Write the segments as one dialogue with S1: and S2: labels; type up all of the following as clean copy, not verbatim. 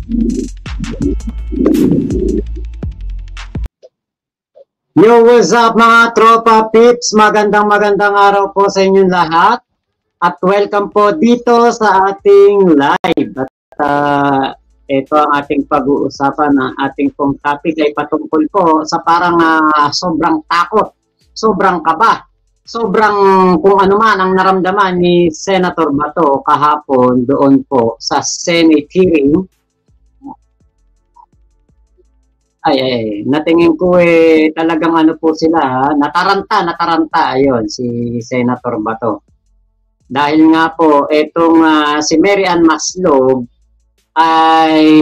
S1: Yo, what's up mga tropa pips? Magandang araw po sa inyong lahat. At welcome po dito sa ating live. At ito ang ating pag-uusapan. Ang ating pong topic ay patungkol po sa parang sobrang takot, sobrang kaba, sobrang kung ano man ang naramdaman ni Senator Bato kahapon doon po sa Senate hearing. Natingin ko talagang ano po sila, nataranta ayon si Senator Bato. Dahil nga po etong si Mary Ann Maslog ay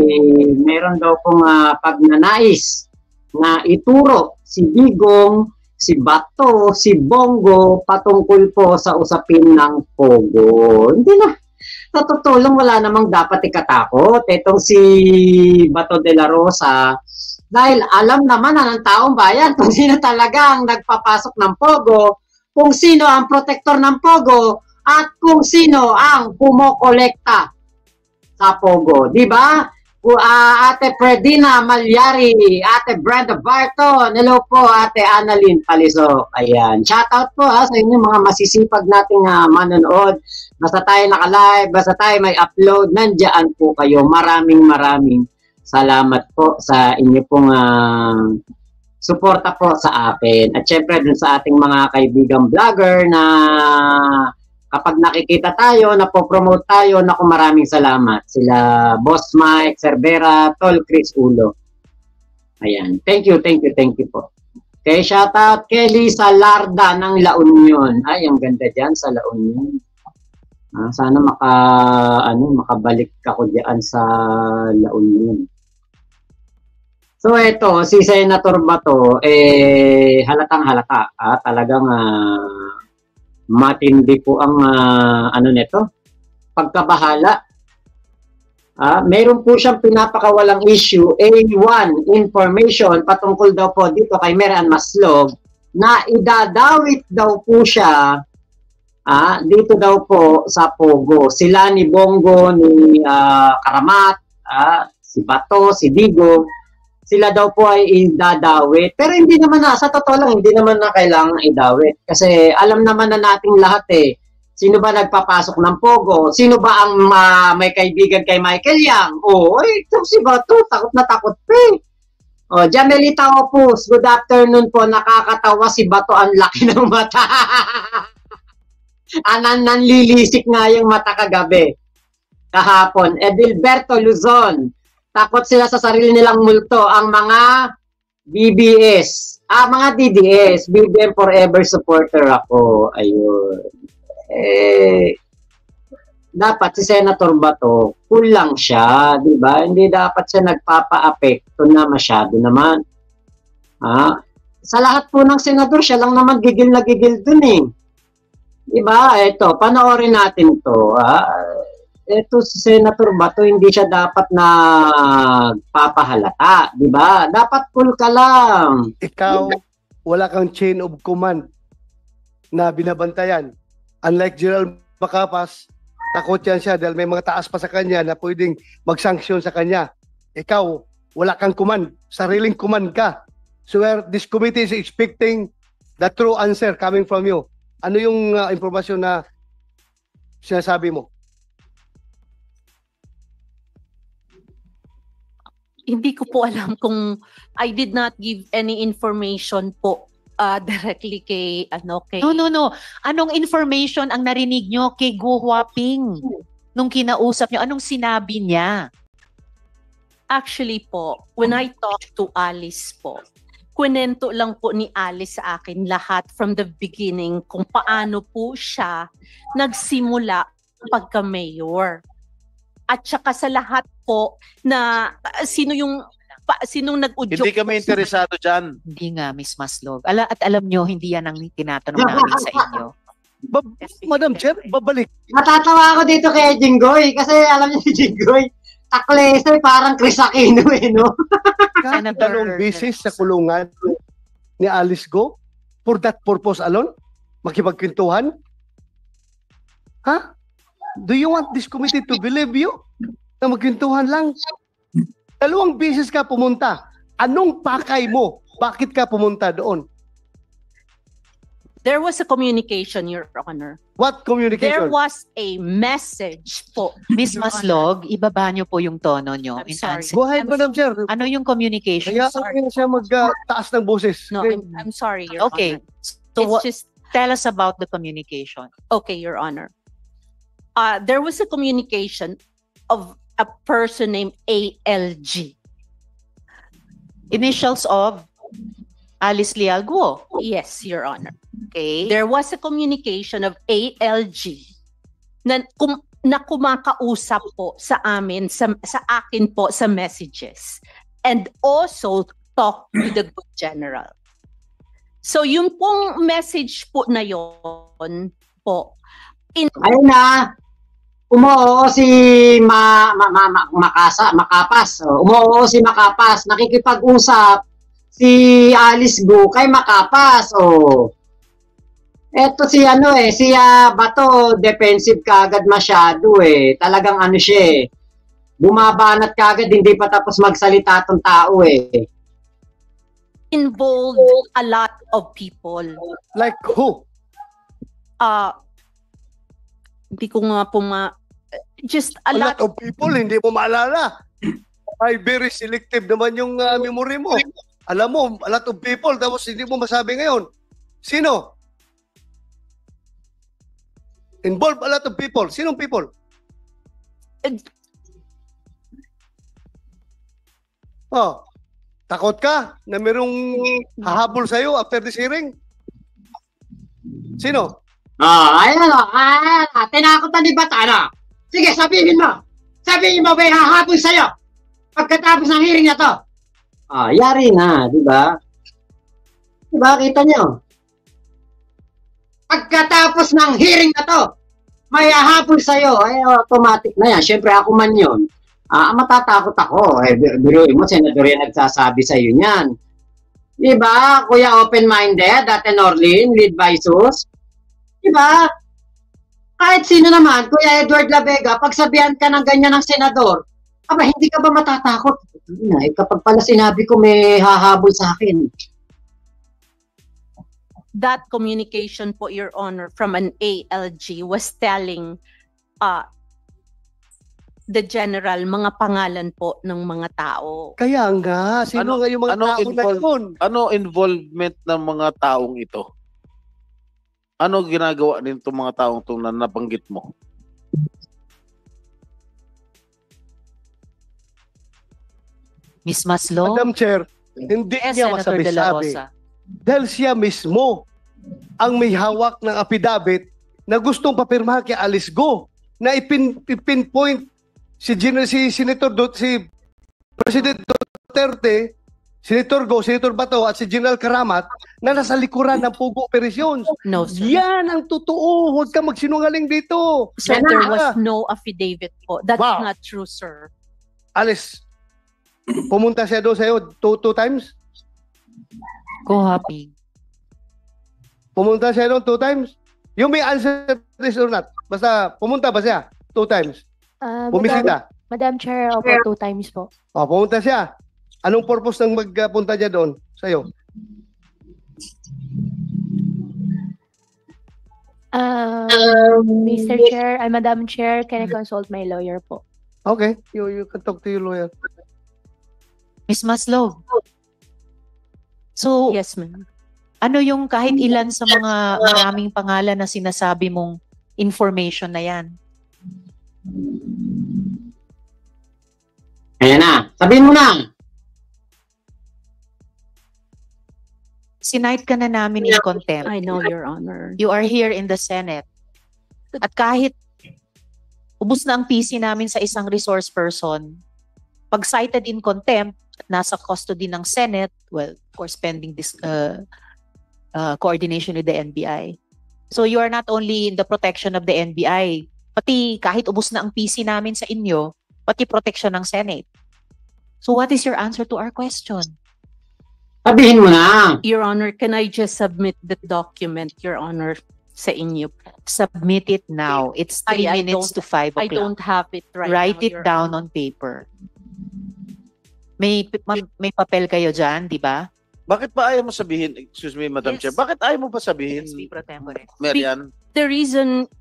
S1: meron daw pong pagnanais na ituro si Digong, si Bato, si Bongo patungkol po sa usapin ng Pogo. Hindi na. Sa totoo lang, wala namang dapat ikatakot. Etong si Bato de la Rosa, dahil alam naman ng taong bayan kung sino talaga ang nagpapasok ng Pogo, kung sino ang protector ng Pogo, at kung sino ang pumokolekta sa Pogo. Di ba? Ate Fredina Malyari, Ate Brenda Barton, hello po Ate Annalyn Palisok. Ayan. Shoutout po sa inyo mga masisipag nating manonood. Basta tayo naka-live, basta tayo may upload, nandiyan po kayo. Maraming salamat po sa inyo pong suporta po sa akin. At syempre dun sa ating mga kaibigang vlogger na kapag nakikita tayo, napopromote tayo, naku maraming salamat. Sila Boss Mike, Cervera, Tol Chris Ulo. Ayan. Thank you po. Okay, shoutout kay Lisa Larda ng La Union. Ay, ang ganda dyan sa La Union. Sana makabalik ako diyan sa La Union. So ito, si Senator Bato, halatang halata. Talagang matindi po ang pagkabahala. Meron po siyang pinapakawalang issue, A1 information patungkol daw po dito kay Mary Ann Maslog na idadawit daw po siya dito daw po sa Pogo. Sila ni Bongo, ni Karamat, si Bato, si Digo, sila daw po ay idadawit. Pero hindi naman sa totoo lang, hindi naman na kailangan idawit. Kasi alam naman na nating lahat sino ba nagpapasok ng Pogo? Sino ba ang may kaibigan kay Michael Yang? Ito si Bato, takot na takot pa Jamelita Opus, good afternoon po. Nakakatawa si Bato, ang laki ng mata. Nanlilisik nga yung mata kagabi. Kahapon. Edilberto Luzon, takot sila sa sarili nilang multo. Ang mga BBS, mga DDS, BBM Forever supporter ako. Ayun. Dapat si Senator Bato, kulang siya, di ba? Hindi dapat siya nagpapa-apekto na masyado naman. Sa lahat po ng senador, siya lang naman gigil na gigil dun Diba? Ito, panoorin natin to. Ito si Senator Bato, hindi siya dapat na papahalata. Diba? Dapat cool ka lang.
S2: Ikaw, wala kang chain of command na binabantayan. Unlike General Macapas, takot yan siya dahil may mga taas pa sa kanya na pwedeng mag-sanction sa kanya. Ikaw, wala kang command. Sariling command ka. So this committee is expecting the true answer coming from you. Ano yung impormasyon na sinasabi mo?
S3: Hindi ko po alam kung I did not give any information po directly kay kay... No. Anong information ang narinig nyo kay Go Huaping nung kinausap nyo? Anong sinabi niya? Actually po, when I talked to Alice po, kwento lang po ni Alice sa akin lahat from the beginning kung paano po siya nagsimula pagka-mayor. At saka sa lahat po na sinong nag-udyok.
S4: Hindi kami interesado dyan.
S5: Hindi nga, Miss Maslog. At alam nyo, hindi yan ang tinatanong namin sa inyo.
S2: Madam Chair, babalik.
S1: Natatawa ako dito kay Jinggoy kasi alam niyo si Jinggoy, takleser parang Chris Aquino no?
S2: Dalawang beses sa kulungan ni Alice Go for that purpose alone? Makipagkwentuhan? Do you want this committee to believe you? Na magkwentuhan lang? Dalawang beses ka pumunta. Anong pakay mo? Bakit ka pumunta doon?
S3: There was a communication, Your Honor.
S2: What
S3: There
S2: communication?
S3: was a message po.
S5: Miss
S3: Your Honor.
S5: Maslog, ibaba niyo po yung tono niyo.
S3: I'm
S5: in
S3: sorry.
S5: answer.
S2: Go ahead,
S3: I'm
S2: Madam Chair.
S5: Ano yung communication?
S2: Kaya siya mag-taas ng boses.
S3: No,
S2: Okay.
S3: I'm sorry, Your
S5: Okay.
S3: Honor.
S5: So
S3: It's
S5: what,
S3: just,
S5: tell us about the communication.
S3: okay, Your Honor. There was a communication of a person named ALG.
S5: Initials of Alice Leal Guo.
S3: Yes, Your Honor.
S5: Okay.
S3: There was a communication of ALG na kumakausap po sa amin, sa akin po sa messages. And also talk to the good general. So yung pong message po na yon po,
S1: Ayun na. Umuoo si Makapas. Umuoo si Makapas. Nakikipag-usap si Alice Go kay Makapas. Eto si si Bato, defensive kagad masyado eh. Talagang siya eh. Bumabanat kagad, hindi pa tapos magsalita tong tao eh.
S3: involved a lot of people.
S2: Like who?
S3: Hindi ko nga po just a
S2: A
S3: lot.
S2: lot of people, hindi mo maalala. Ay, very selective naman yung memory mo. Alam mo, a lot of people, tapos hindi mo masabi ngayon. Sino? Involve a lot of people. Sinong people? Oh, takot ka na merong hahabol sa'yo after this hearing? Sino?
S1: Ayan tinakot ni Bata. Sige, sabihin mo. Sabihin mo, may hahabol sa'yo. Pagkatapos ng hearing na to. Yari na, di ba? Di ba, kita nyo? Pagkatapos ng hearing na to, may hahabol sa'yo. Ay, automatic na yan. Siyempre, ako man yun. Matatakot ako. Biruin mo, senador yan nagsasabi sa'yo niyan. Di ba, Kuya Open-Minded, Dati Norlin, lead by Sus? Di ba? Kahit sino naman, Kuya Edward Labega, pagsabihan ka ng ganyan ng senador, hindi ka ba matatakot? Kapag pala sinabi ko may hahabol sa akin.
S3: That communication po, Your Honor, from an ALG was telling the general mga pangalan po ng mga tao.
S2: Kaya nga, sino nga yung mga tao na yun?
S4: Ano involvement ng mga taong ito? Ano ginagawa nito mga taong ito na nabanggit mo?
S5: Miss Maslog?
S2: Madam Chair, hindi
S5: Yes,
S2: niya
S5: Senator De La
S2: masabi-sabi.
S5: Rosa.
S2: Dahil siya mismo ang may hawak ng affidavit na gustong papirmahan kay Alice Go na ipinpoint si President Duterte, Senator Go, Senator Bato at si General Karamat na nasa likuran ng Pugo Operations.
S3: No, sir.
S2: Yan ang totoo. Huwag ka magsinungaling dito.
S3: Sir,
S1: Yan
S3: there
S1: na.
S3: was no affidavit po. That's
S2: Wow.
S3: not true, sir.
S2: Alice, pumunta siya doon sa'yo two times?
S5: Go Happy.
S2: Pumunta siya doon 2 times? You may answer this or not. Basta, pumunta ba siya 2 times? Bumisita?
S6: Madam Chair, opo, 2 times po.
S2: Pumunta siya. Anong purpose ng magpunta niya doon sa'yo?
S6: Mr. Chair, Madam Chair, can I consult my lawyer po?
S2: Okay, you can talk to your lawyer.
S5: Miss Maslog. So,
S3: Yes, ma'am.
S5: ano yung kahit ilan sa mga maraming pangalan na sinasabi mong information na yan?
S1: Ayan na. Sabihin mo na.
S5: Sinight ka na namin in contempt.
S3: I know, Your Honor.
S5: You are here in the Senate. At kahit ubus na ang PC namin sa isang resource person, pag cited in contempt at nasa custody ng Senate, well, of course, pending this coordination with the NBI. So you are not only in the protection of the NBI, pati kahit ubus na ang PC namin sa inyo, pati protection ng Senate. So what is your answer to our question?
S1: Sabihin mo na.
S3: Your Honor, can I just submit the document, Your Honor, sa inyo?
S5: Submit it now. It's 3
S3: I
S5: minutes
S3: don't-
S5: to 5
S3: I
S5: o'clock.
S3: don't have it right
S5: Write
S3: now,
S5: it
S3: Your
S5: down
S3: Honor.
S5: on paper. May papel kayo dyan, di ba?
S4: Bakit ba ayaw mo sabihin, excuse me, Madam
S3: Yes.
S4: Chair, bakit ayaw mo ba sabihin,
S5: SP Pro Tempore.
S4: Marian?
S3: The reason,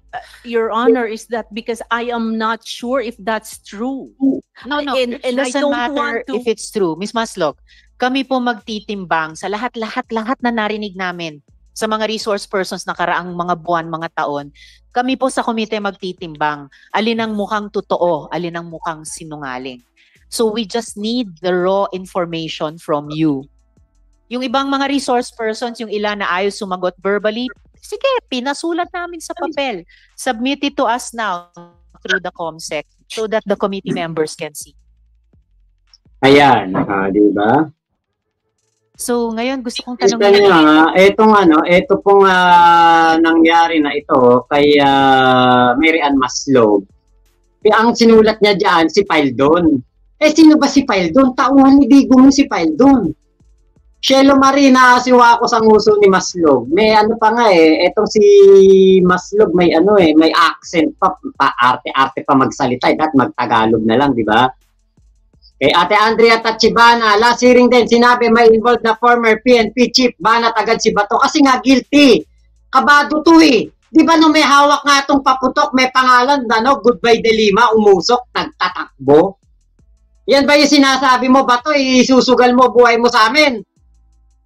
S3: Your Honor, is that because I am not sure if that's true.
S5: No,
S3: And
S5: it
S3: I
S5: doesn't
S3: don't
S5: matter
S3: want to-
S5: if it's true. Miss Maslog, kami po magtitimbang sa lahat na narinig namin sa mga resource persons na karaang mga buwan, mga taon. Kami po sa komite magtitimbang alin ang mukhang totoo, alin ang mukhang sinungaling. So we just need the raw information from you. Yung ibang mga resource persons, yung ilan na ayaw sumagot verbally, sige, pinasulat namin sa papel. Submit it to us now through the COMSEC so that the committee members can see.
S1: Ayan, di ba?
S5: So ngayon gusto kong
S1: Ito
S5: tanongin.
S1: ito pong nangyari na ito kay Mary Ann Maslog. Ang sinulat niya diyan si Paildon. Sino ba si Paildon? Tauhan ni Digong si Paildon. Shelo Marina, siwa ako sa nguso ni Maslog. May ano pa nga etong si Maslog may may accent pa arte-arte pa magsalita, at magtagalog na lang, di ba? Kay Ate Andrea Tachibana, last hearing din, sinabi may involved na former PNP chief, banat agad si Bato kasi nga guilty. Kabado to Di ba may hawak nga itong paputok, may pangalan, Goodbye De Lima, umusok, nagtatakbo. Yan ba yung sinasabi mo, Bato, isusugal mo buhay mo sa amin?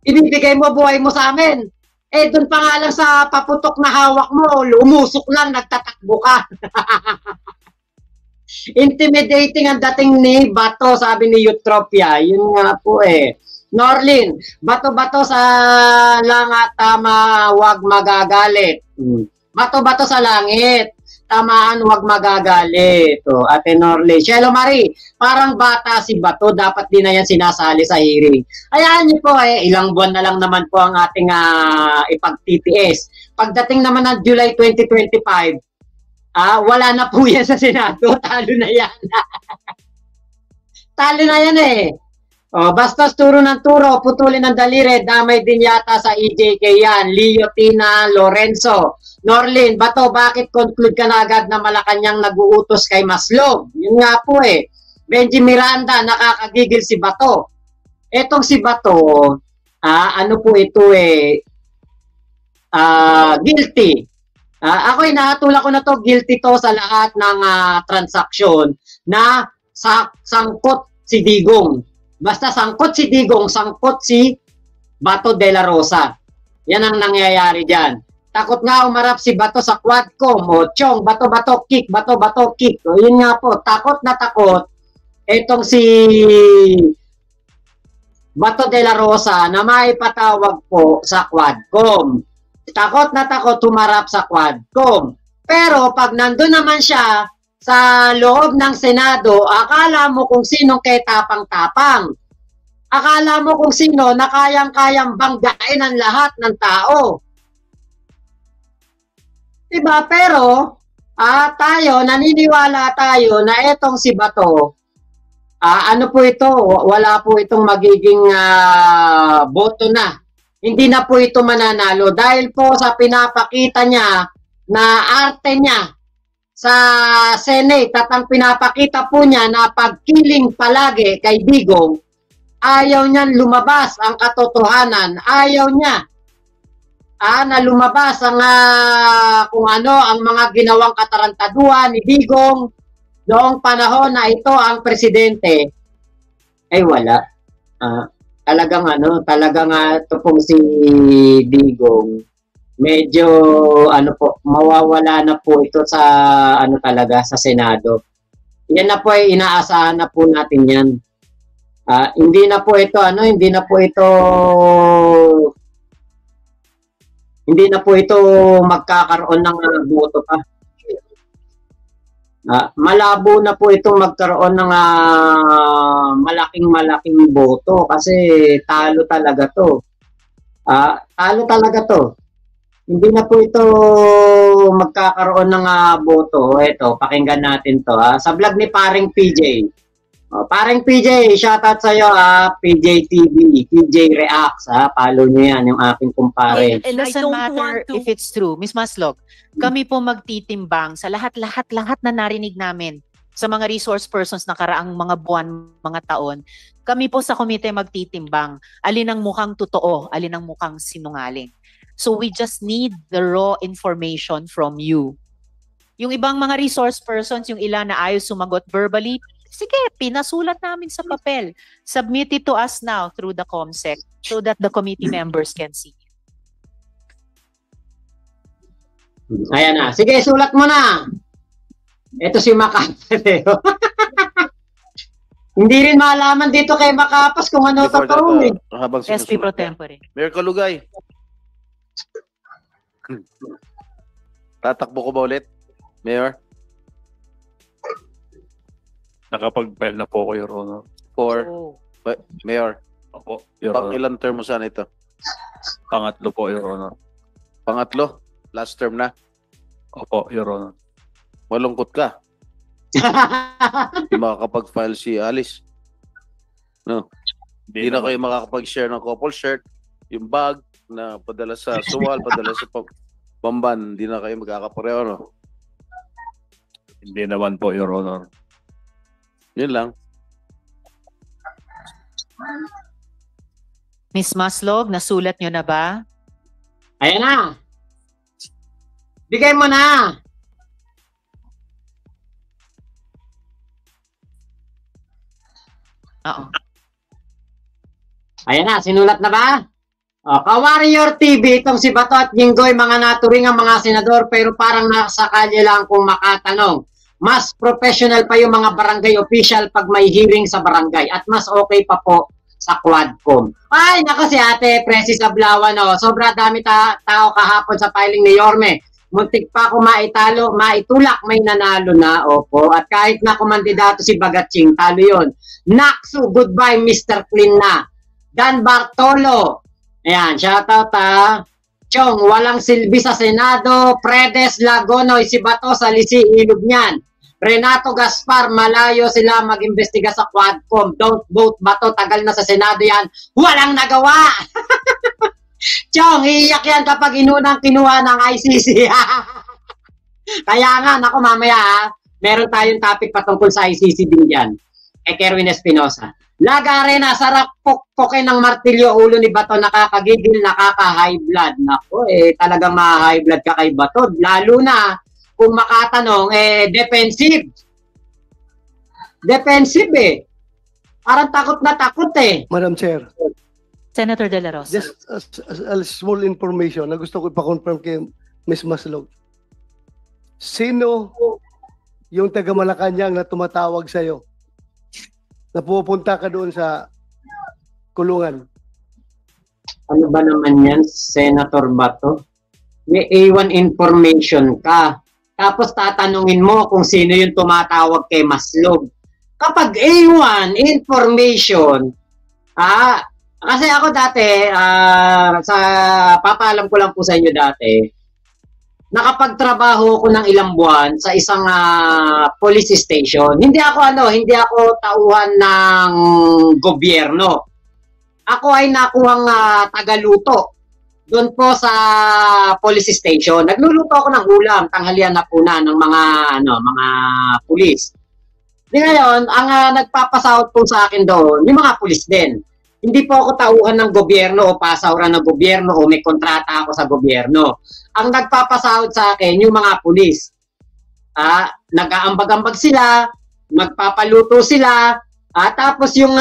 S1: Ibibigay mo buhay mo sa amin? Doon pa nga lang sa paputok na hawak mo, umusok lang, nagtatakbo ka. Intimidating ang dating ni Bato, sabi ni Eutropia. Yun nga po Norlin, bato-bato sa langit, tama, wag magagalit. Bato-bato sa langit, tamaan, wag magagalit. Ate Norlin. Shelo Marie, parang bata si Bato, dapat din na yan sinasali sa hearing. Ayan niyo po ilang buwan na lang naman po ang ating ipag-TTS. Pagdating naman ng July 2025, wala na po yan sa Senado. Talo na yan. Talo na yan basta turo ng turo, putulin ng daliri, damay din yata sa EJK yan. Leo, Tina, Lorenzo, Norlin, Bato, bakit conclude ka na agad na Malacanang nag-uutos kay Maslog? Yun nga po Benji Miranda, nakakagigil si Bato. Etong si Bato, ano po ito guilty. Ako nahatula ko na to, guilty to sa lahat ng transaksyon na sangkot si Digong. Basta sangkot si Digong, sangkot si Bato de la Rosa. Yan ang nangyayari dyan. Takot nga umarap si Bato sa Quadcom. Chong, Bato-Bato kick, Bato-Bato kick. Yun nga po, takot na takot. Etong si Bato de la Rosa na maipatawag po sa Quadcom. Takot na takot humarap sa Quadcom. Pero pag nandun naman siya sa loob ng Senado, akala mo kung sinong kay tapang-tapang. Akala mo kung sino na kayang-kayang banggain ang lahat ng tao. Diba? Pero, naniniwala tayo na etong si Bato, ano po ito, wala po itong magiging boto na. Hindi na po ito mananalo dahil po sa pinapakita niya na arte niya sa Senate at ang pinapakita po niya na pagkiling palagi kay Digong, ayaw niyan lumabas ang katotohanan. Ayaw niya na lumabas ang kung ano ang mga ginawang katarantaduhan ni Digong noong panahon na ito ang presidente. Wala. Talagang ito pong si Digong. Medyo mawawala na po ito sa talaga sa Senado. Yan na po inaasahan na po natin yan. Hindi na po ito magkakaroon ng boto pa. Malabo na po ito magkaroon ng malaking boto kasi talo talaga to. Hindi na po ito magkakaroon ng boto. Ito, pakinggan natin to. Sa vlog ni Paring PJ. Paring PJ, shoutout sa'yo PJ TV, PJ Reacts. Follow nyo yan, yung aking kumpare.
S5: It doesn't matter if it's true. Miss Maslog, kami po magtitimbang sa lahat na narinig namin sa mga resource persons na karaang mga buwan, mga taon, kami po sa komite magtitimbang alin ang mukhang totoo, alin ang mukhang sinungaling. So we just need the raw information from you. Yung ibang mga resource persons, yung ilan na ayaw sumagot verbally, sige, pinasulat namin sa papel. Submit it to us now through the COMSEC so that the committee members can see.
S1: Ayan na. Sige, sulat mo na. Ito si Makapateo. Hindi rin malaman dito kay Makapas kung ano
S4: Before
S1: totoo eh.
S4: habang
S5: SP Pro
S4: sinusulat ka.
S5: Tempore.
S4: Mayor Kalugay. Tatakbo ko ba ulit? Mayor?
S7: Nakapag-file na po ako, Your Honor.
S4: Mayor,
S7: Opo, Your
S4: pang
S7: Honor.
S4: ilang term mo sana ito?
S7: Pangatlo po, Your Honor.
S4: Pangatlo? Last term na?
S7: Opo, Your Honor.
S4: Malungkot ka. Hindi makakapag-file si Alice. No. Hindi na kayo makakapag-share ng couple shirt. Yung bag na padala sa suwal, padala sa Bamban, hindi na kayo magkakapareho, no?
S7: Hindi naman po, Your Honor.
S4: Yun lang.
S5: Miss Maslog, nasulat nyo na ba?
S1: Ayan na. Bigay mo na.
S5: Oo.
S1: Ayan na, sinulat na ba? O, Ka-Warrior TV, itong si Bato at Jinggoy, mga naturing ang mga senador, pero parang nasa kalye lang kung makatanong. Mas professional pa yung mga barangay official pag may hearing sa barangay at mas okay pa po sa Quadcom. Ay, nako si Ate Presi Sablawan, no. Sobra dami tao kahapon sa filing ni Yorme. Muntik pa ako maitulak, may nanalo na, opo. At kahit na kumandidato si Bagatsing, talo yun. Naksu, goodbye Mr. Clean na. Dan Bartolo, ayan, shoutout Chong, walang silbi sa Senado. Fredes Lagonoy, si Bato sa Lisi, ilog niyan. Renato Gaspar, malayo sila mag-imbestiga sa Quadcom. Don't vote Bato, tagal na sa Senado yan. Walang nagawa! Chong, iiyak yan kapag inunang kinuha ng ICC. Kaya nga, naku mamaya meron tayong topic patungkol sa ICC din dyan. Kerwin Espinosa. Laga Arena, sarap pokpokin ng martilyo, ulo ni Bato, nakakagigil, nakaka-high blood. Naku, talagang ma-high blood ka kay Bato. Lalo na, kung makatanong, defensive. Defensive Parang takot na takot
S2: Madam Chair,
S5: Senator De La Rosa.
S2: just a small information na gusto ko ipa-confirm kay Ms. Maslog. Sino yung taga Malacanang na tumatawag sa'yo? Na pupunta ka doon sa kulungan?
S1: Ano ba naman yan, Senator Bato? May A1 information ka. Tapos tatanungin mo kung sino yung tumatawag kay Maslog. Kapag A1 information, kasi ako dati, papaalam ko lang po sa inyo dati, nakapagtrabaho ko ng ilang buwan sa isang police station. Hindi ako tauhan ng gobyerno. Ako ay nakuhang tagaluto doon po sa police station. Nagluluto ako ng ulam, tanghalian na po na ng mga pulis. Di ngayon, ang nagpapasahod po sa akin doon, yung mga pulis din. Hindi po ako tauhan ng gobyerno o pasawran ng gobyerno o may kontrata ako sa gobyerno. Ang nagpapasahod sa akin, yung mga pulis. Nag-aambag-ambag sila, magpapaluto sila, tapos yung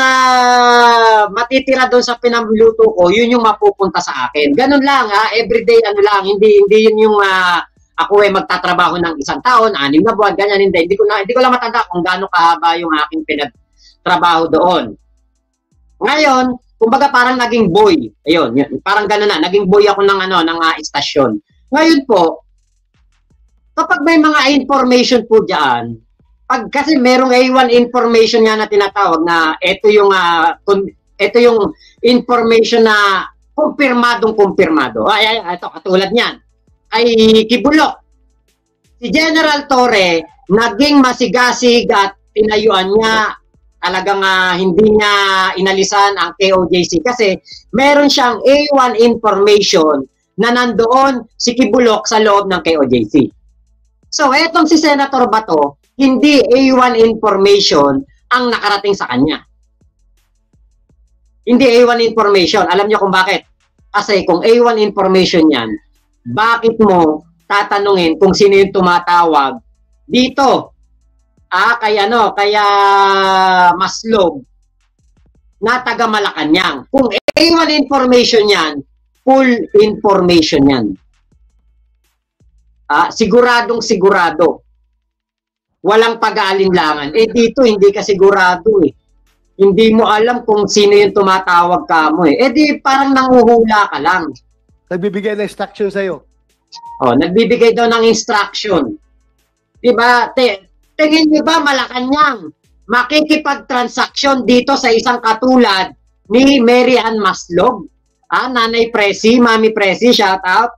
S1: matitira doon sa pinamluto ko, yun yung mapupunta sa akin. Ganun lang, everyday hindi yun yung ako magtatrabaho ng isang taon, 6 na buwan, ganyan, hindi ko lang matanda kung gaano kahaba yung aking pinagtrabaho doon. Ngayon, kumbaga parang naging boy. Ayun, parang gano'n na, naging boy ako ng istasyon. Ngayon po, kapag may mga information po diyan, kasi merong A1 information nga na tinatawag na ito yung information na kumpirmadong-kumpirmado. Ito katulad niyan. Ay Kibulok. Si General Torre naging masigasig at tinayuan niya, talagang hindi niya inalisan ang KOJC kasi meron siyang A1 information na nandoon si Kibulok sa loob ng KOJC. So, etong si Senator Bato, hindi A1 information ang nakarating sa kanya. Hindi A1 information. Alam niyo kung bakit? Kasi kung A1 information yan, bakit mo tatanungin kung sino yung tumatawag dito? Kaya Maslog na taga Malacanang. Kung A1 information yan, full information yan. Siguradong sigurado. Walang pag-aalinlangan. Dito hindi ka sigurado eh. Hindi mo alam kung sino yung tumatawag ka mo eh. Di parang nanguhula ka lang.
S2: Nagbibigay ng instruction sa'yo.
S1: Nagbibigay daw ng instruction. Diba? Tingin niyo ba Malacanang makikipag-transaction dito sa isang katulad ni Mary Ann Maslog? Nanay Presi, Mami Presi, shout out.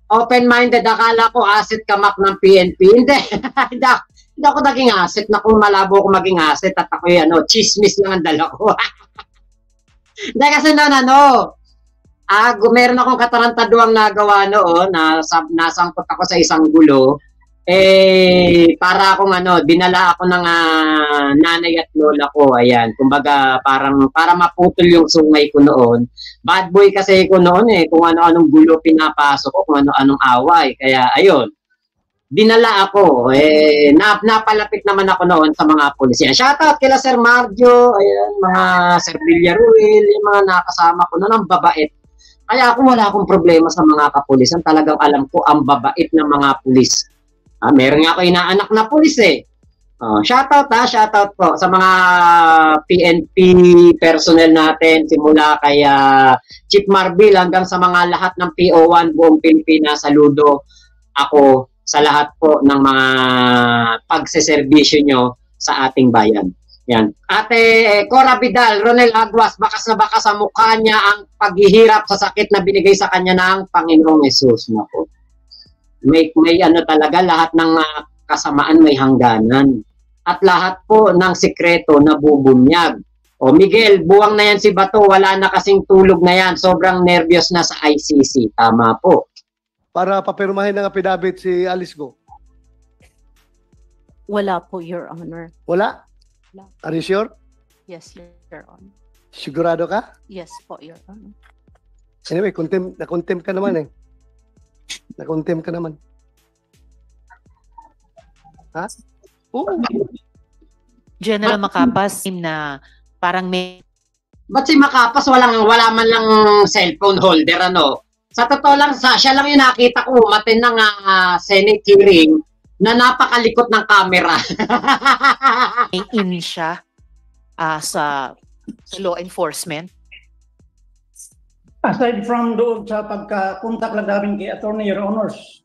S1: Open-minded, akala ko asset kamak ng PNP. Hindi ako naging asset. Naku, malabo ako maging asset at ako chismis lang ang dala ko. Hindi kasi meron akong katarantaduang nagawa noon na nasangkot ako sa isang gulo. Para akong dinala ako ng nanay at lola ko. Ayan, kumbaga para maputol yung sungay ko noon. Bad boy kasi ko noon kung ano-anong gulo pinapasok ko, kung ano-anong away. Kaya ayun, dinala ako. Napalapit naman ako noon sa mga pulis. Shoutout kila Sir Marjo, ayan, mga Sir Villaruel, yung mga nakasama ko noon, ang babait. Kaya ako wala akong problema sa mga kapulisan. Talagang alam ko ang babait ng mga pulis. Meron nga ako inaanak na pulis eh. Shoutout po sa mga PNP personnel natin, simula kay Chief Marbil hanggang sa mga lahat ng PO1 buong Pilipinas. Saludo ako sa lahat po ng mga pagseserbisyo nyo sa ating bayan. Yan. Ate Cora Vidal, Ronel Aguas, bakas na bakas sa mukha niya ang paghihirap sa sakit na binigay sa kanya ng Panginoong Yesus. Nako. May talaga, lahat ng kasamaan may hangganan. At lahat po ng sikreto na bubunyag. Miguel, buwang na yan si Bato, wala na kasing tulog na yan. Sobrang nervyos na sa ICC. Tama po.
S2: Para papirmahin ng affidavit si Alice Go.
S3: Wala po, Your Honor.
S2: Wala?
S3: Wala.
S2: Are you sure?
S3: Yes, Your Honor.
S2: Sigurado ka?
S3: Yes po, Your Honor.
S2: Anyway, na-contempt ka naman eh. Na-contempt ka naman. Ha?
S5: Oo. General Macapas na parang may...
S1: Ba't si Macapas wala man lang cellphone holder Sa totoo lang, siya lang yung nakita ko umatin ng Senate hearing na napakalikot ng camera.
S5: may in siya sa law enforcement.
S8: Aside from doon sa pagka-contact lang namin kay Attorney, Your Honors,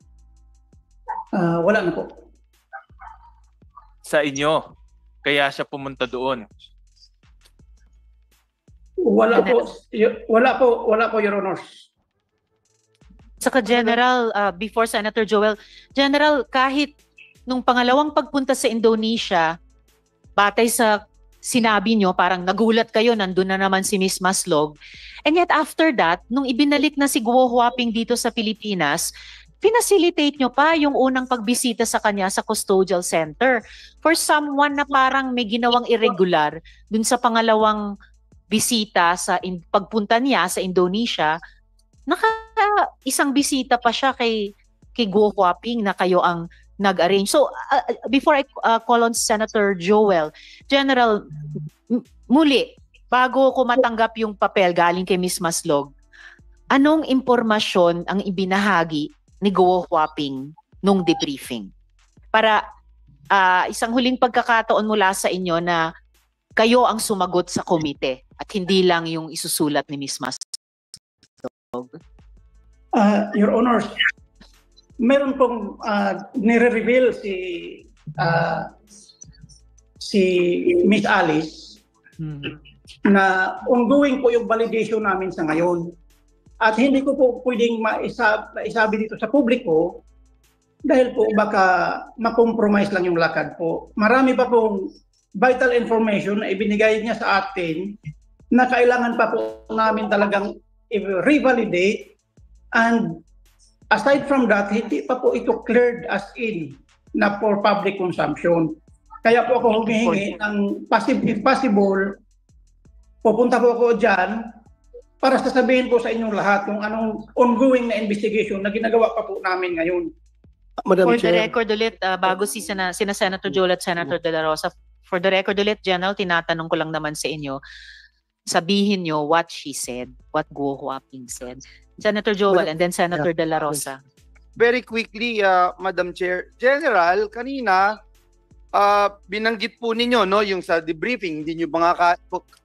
S8: wala na po.
S9: Sa inyo, kaya siya pumunta doon?
S8: Wala po, Your Honors.
S5: Saka General, before Senator Joel, General, kahit nung pangalawang pagpunta sa Indonesia, batay sa sinabi nyo, parang nagulat kayo, nandun na naman si Miss Maslog. And yet after that, nung ibinalik na si Guo Huaping dito sa Pilipinas, pinacilitate nyo pa yung unang pagbisita sa kanya sa custodial center. For someone na parang may ginawang irregular dun sa pangalawang bisita sa pagpunta niya sa Indonesia, isang bisita pa siya kay Guo Huaping na kayo ang nag-arrange. So, before I call on Senator Joel, General, muli, bago ko matanggap yung papel galing kay Miss Maslog, anong impormasyon ang ibinahagi ni Guo Huaping nung debriefing? Para isang huling pagkakataon mula sa inyo na kayo ang sumagot sa komite at hindi lang yung isusulat ni Miss Maslog.
S8: Your Honors, meron pong nire-reveal si Miss Alice na ongoing po yung validation namin sa ngayon. At hindi ko po pwedeng maisabi dito sa publiko dahil po baka makompromise lang yung lakad po. Marami pa pong vital information na ibinigay niya sa atin na kailangan pa po namin talagang i-revalidate, and aside from that, hindi pa po ito cleared as in na for public consumption. Kaya po ako humihingi ng if possible, pupunta po ako dyan para sasabihin po sa inyong lahat kung anong ongoing na investigation na ginagawa pa po namin ngayon.
S2: Madam
S5: For the
S2: Chair.
S5: record ulit, bago sina Senator Joel at Senator De La Rosa, for the record ulit, General, tinatanong ko lang naman sa inyo, sabihin nyo what she said, what Guo Huaping said. Senator Joel and then Senator De La Rosa.
S10: Very quickly, Madam Chair. General, kanina, binanggit po ninyo, no, yung sa debriefing, hindi nyo ba nga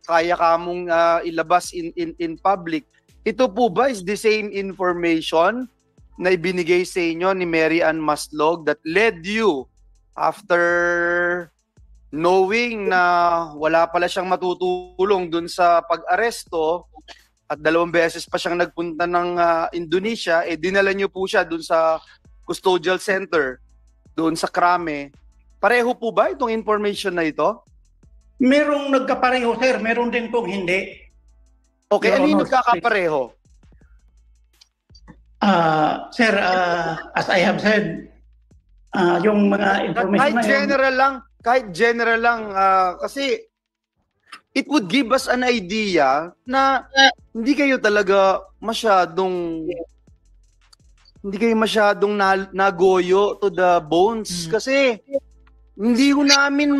S10: kaya kamong ilabas in public. Ito po ba is the same information na ibinigay sa inyo ni Mary Ann Maslog that led you after knowing na wala pala siyang matutulong dun sa pag-aresto at 2 beses pa siyang nagpunta ng Indonesia, dinala niyo po siya dun sa custodial center, dun sa Krame. Pareho po ba itong information na ito?
S8: Merong nagkapareho, sir. Meron din pong hindi.
S10: Okay, ano yung nagkakapareho?
S8: Sir, as I have said, yung mga information
S10: kahit general lang, kasi it would give us an idea na hindi kayo talaga masyadong nagoyo to the bones kasi hindi namin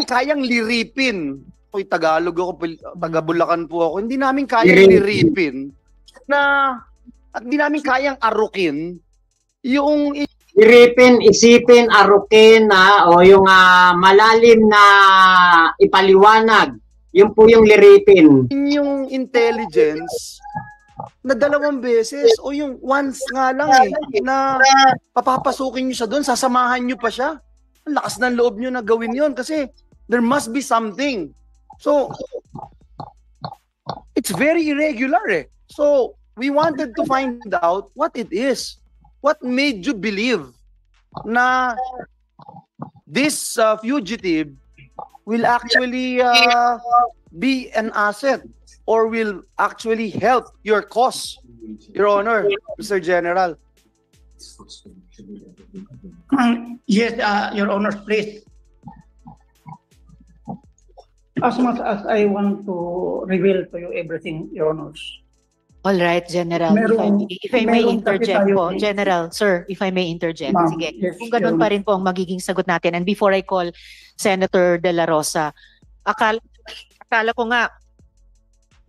S10: kayang liripin. Oy, Tagalog ako, taga Bulacan po ako. Hindi namin kayang liripin at hindi namin kayang arukin yung
S1: Iripin, isipin, arukin o yung malalim na ipaliwanag. Yun po yung liripin.
S10: Yung intelligence na 2 beses o yung once nga lang na papapasukin nyo siya doon, sasamahan nyo pa siya. Ang lakas ng loob nyo na gawin yon kasi there must be something. So, it's very irregular So, we wanted to find out what it is. What made you believe na this fugitive will actually be an asset or will actually help your cause, Your Honor, Mr. General?
S8: Yes, Your Honor, please. As much as I want to reveal to you everything, Your Honors.
S5: All right, General. If I may interject po, General, sir, if I may interject. Sige,
S8: yes,
S5: kung ganun pa rin po ang magiging sagot natin. And before I call Senator De La Rosa, akala ko nga,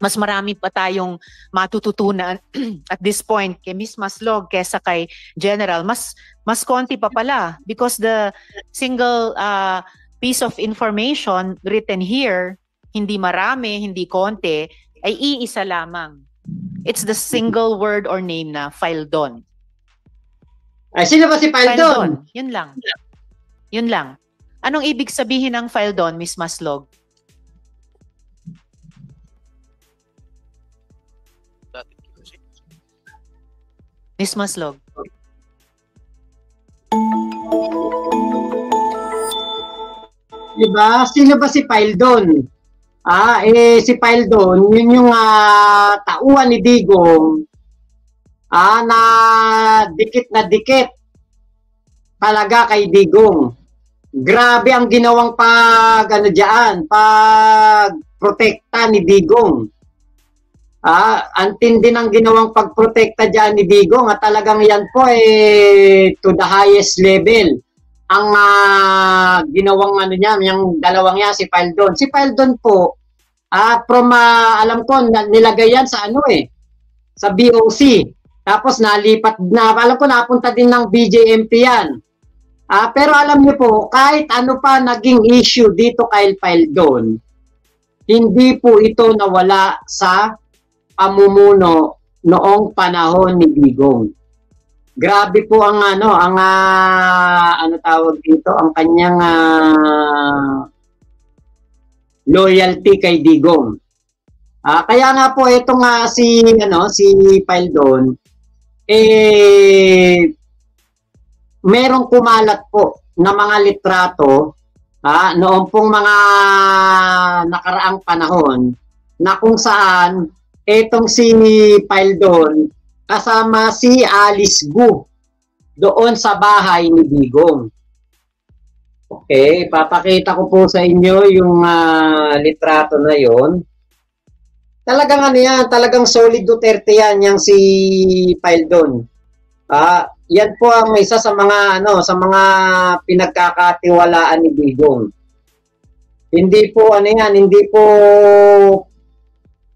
S5: mas marami pa tayong matututunan at this point kay Ms. Maslog kesa kay General. Mas konti pa pala because the single piece of information written here, hindi marami, hindi konti, ay iisa lamang. It's the single word or name na Faildon.
S1: Ay, sino ba si Faildon?
S5: Yun lang. Yun lang. Anong ibig sabihin ng Faildon, Ms. Maslog? Ms. Maslog.
S1: Diba? Sino ba si Faildon? Si Faildon, yun yung tauhan ni Digong na dikit talaga kay Digong. Grabe ang ginawang pagprotekta ni Digong. Antindi ng ginawang pagprotekta dyan ni Digong at talagang yan po to the highest level. Ang ginawang niya, yung dalawang yan, si Faildon. Si Faildon po, from alam ko, nilagay yan sa sa BOC. Tapos nalipat na, alam ko napunta din ng BJMP yan. Pero alam niyo po, kahit ano pa naging issue dito kay Faildon, hindi po ito nawala sa pamumuno noong panahon ni Digong. Grabe po ang tawag dito, ang kanyang loyalty kay Digong. Kaya nga po itong si Faildon merong kumalat po na mga litrato noong pong mga nakaraang panahon na kung saan itong si Faildon kasama si Alice Gu. doon sa bahay ni Digong. Okay, papakita ko po sa inyo yung litrato na yon. Talagang ano yan, talagang solid Duterte yan, yung si Paildon. Yan po ang isa sa mga sa mga pinagkakatiwalaan ni Digong. Hindi po hindi po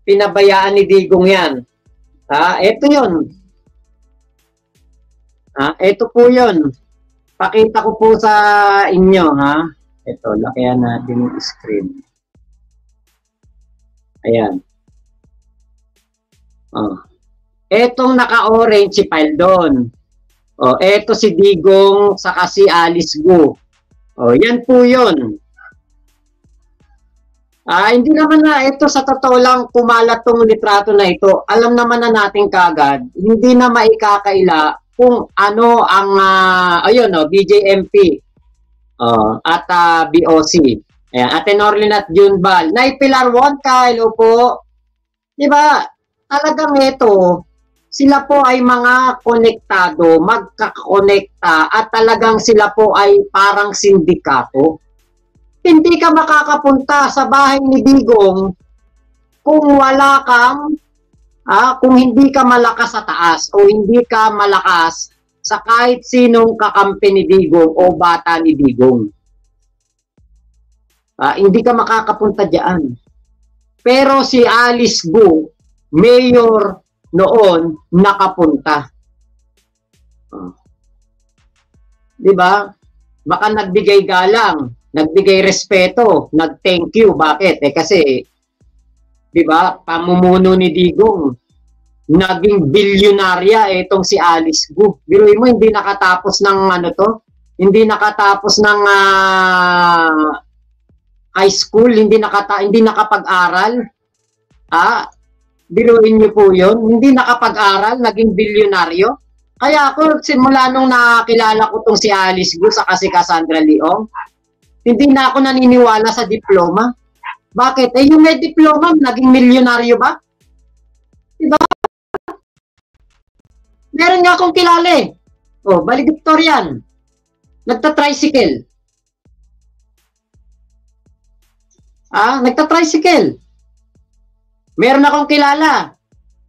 S1: pinabayaan ni Digong yan. Ito 'yon. Ito po 'yon. Pakita ko po sa inyo, Ito, lakihan natin yung screen. Ayan. Etong naka-orange si Paildon. Eto si Digong saka si Alice Gu. Yan po 'yon. Hindi naman ito sa totoo lang kumalat tong litrato na ito. Alam naman na natin kagad, hindi na maikakaila kung ano ang BJMP at BOC. Ayan, Ate Norlin at Junbal. Nay Pilar Wonka, hello po. Diba, talagang ito, sila po ay mga konektado, magkakonekta at talagang sila po ay parang sindikato. Hindi ka makakapunta sa bahay ni Digong kung wala kang kung hindi ka malakas sa taas o hindi ka malakas sa kahit sinong kakampi ni Digong o bata ni Digong. Hindi ka makakapunta diyan. Pero si Alice Gu, mayor noon, nakapunta. Diba? Baka nagbigay galang, nagbigay respeto, nag-thank you. Bakit? Kasi diba, pamumuno ni Digong, naging bilyonarya itong si Alice Gu. Biruin mo, hindi nakatapos ng hindi nakatapos ng high school, hindi nakapag-aral. Biruin niyo po yun, hindi nakapag-aral, naging bilyonaryo. Kaya ako, simula nung nakilala ko itong si Alice Gu sa si Cassandra Leong, hindi na ako naniniwala sa diploma. Bakit? Yung may diploma, naging milyonaryo ba? Diba? Meron nga akong kilala valedictorian. Nagta-tricycle. Nagta-tricycle. Meron akong kilala.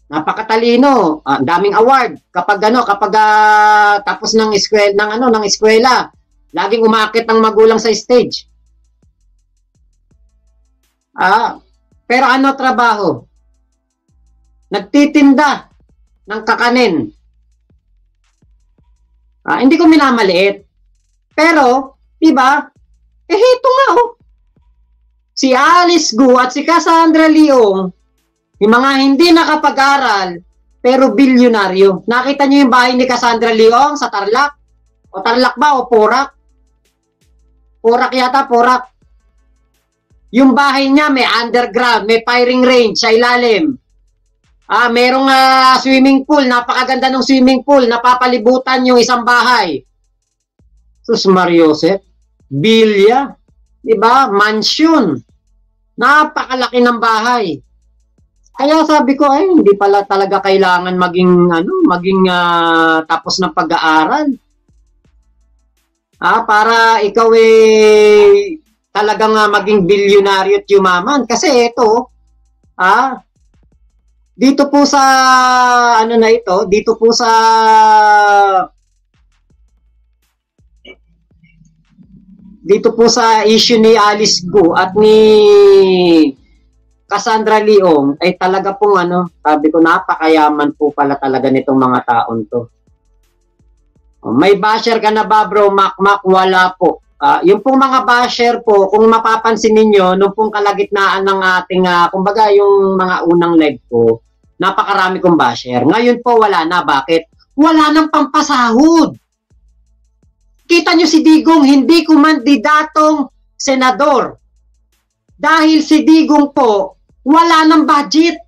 S1: Napakatalino. Ang daming award. Kapag tapos ng eskwela, laging umaakit ang magulang sa stage. Pero ano trabaho? Nagtitinda ng kakanin. Hindi ko minamaliit. Pero, diba? Ito nga si Alice Gu at si Cassandra Leong, yung mga hindi nakapag-aral, pero bilyonaryo. Nakita niyo yung bahay ni Cassandra Leong sa Tarlac? O Tarlac ba o Porac? Porac yata, Porac. Yung bahay niya may underground, may firing range sa ilalim. Merong swimming pool, napakaganda ng swimming pool, napapalibutan yung isang bahay. Sus Mariosep, bilya, diba? Mansion. Napakalaki ng bahay. Kaya sabi ko, hindi pala talaga kailangan maging tapos ng pag-aaral. Para ikaw talagang maging bilyonaryo at yumaman. Kasi ito, dito po sa dito po sa issue ni Alice Gu at ni Cassandra Leong ay talaga pong sabi ko, napakayaman po pala talaga nitong mga taon to. May basher ka na ba, bro? Makmak, wala po. Yung pong mga basher po, kung mapapansin ninyo, nung pong kalagitnaan ng ating, kumbaga yung mga unang live ko, napakarami kong basher. Ngayon po, wala na. Bakit? Wala nang pampasahod. Kita nyo si Digong, hindi kumandidatong senador. Dahil si Digong po, wala nang budget.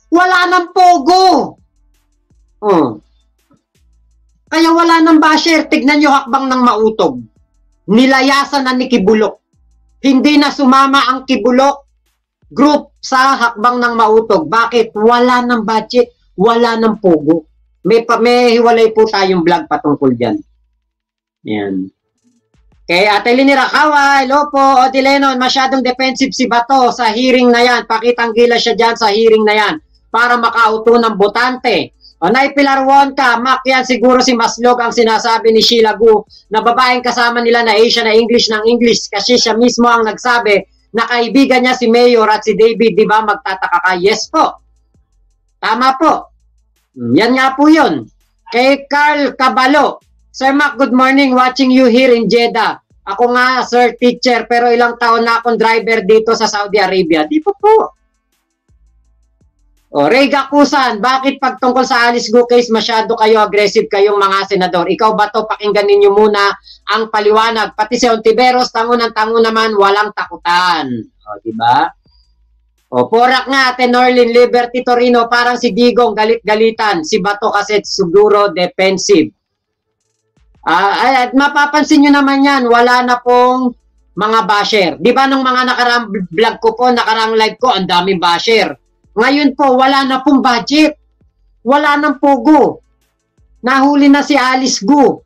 S1: Wala nang pogo. Kaya wala nang basher. Tignan nyo hakbang ng mautog. Nilayasan na ni Kibulok. Hindi na sumama ang Kibulok group sa hakbang ng mautog. Bakit? Wala nang budget. Wala nang pogo. May hiwalay po tayong vlog patungkol dyan. Yan. Kay Ate Lini Rakawa, hello po. Odi Lenon, masyadong defensive si Bato sa hearing na yan. Pakitang gila siya dyan sa hearing na yan para makauto ng botante. O Nay Pilar Wonka, Mac yan siguro si Maslog ang sinasabi ni Sheila Gu na babaeng kasama nila na Asia na English ng English kasi siya mismo ang nagsabi na kaibigan niya si Mayor at si David, di ba magtataka ka? Yes po. Tama po. Yan nga po yun. Kay Carl Cabalo, Sir Mac, good morning. Watching you here in Jeddah. Ako nga, sir, teacher, pero ilang taon na akong driver dito sa Saudi Arabia. Di po po. O, Ray Gakusan, bakit pag tungkol sa Alice Gu case, masyado kayo aggressive kayong mga senador? Ikaw ba to? Pakinggan ninyo muna ang paliwanag. Pati si Ontiveros, tango naman, walang takutan. O, di ba? O, Porak nga, Ate Norlin, Liberty Torino, parang si Digong, galit-galitan. Si Bato kasi siguro defensive. At mapapansin nyo naman yan, wala na pong mga basher. Di ba nung mga nakarang vlog ko po, nakarang live ko, ang daming basher. Ngayon po, wala na pong budget. Wala nang pogo. Nahuli na si Alice Gu.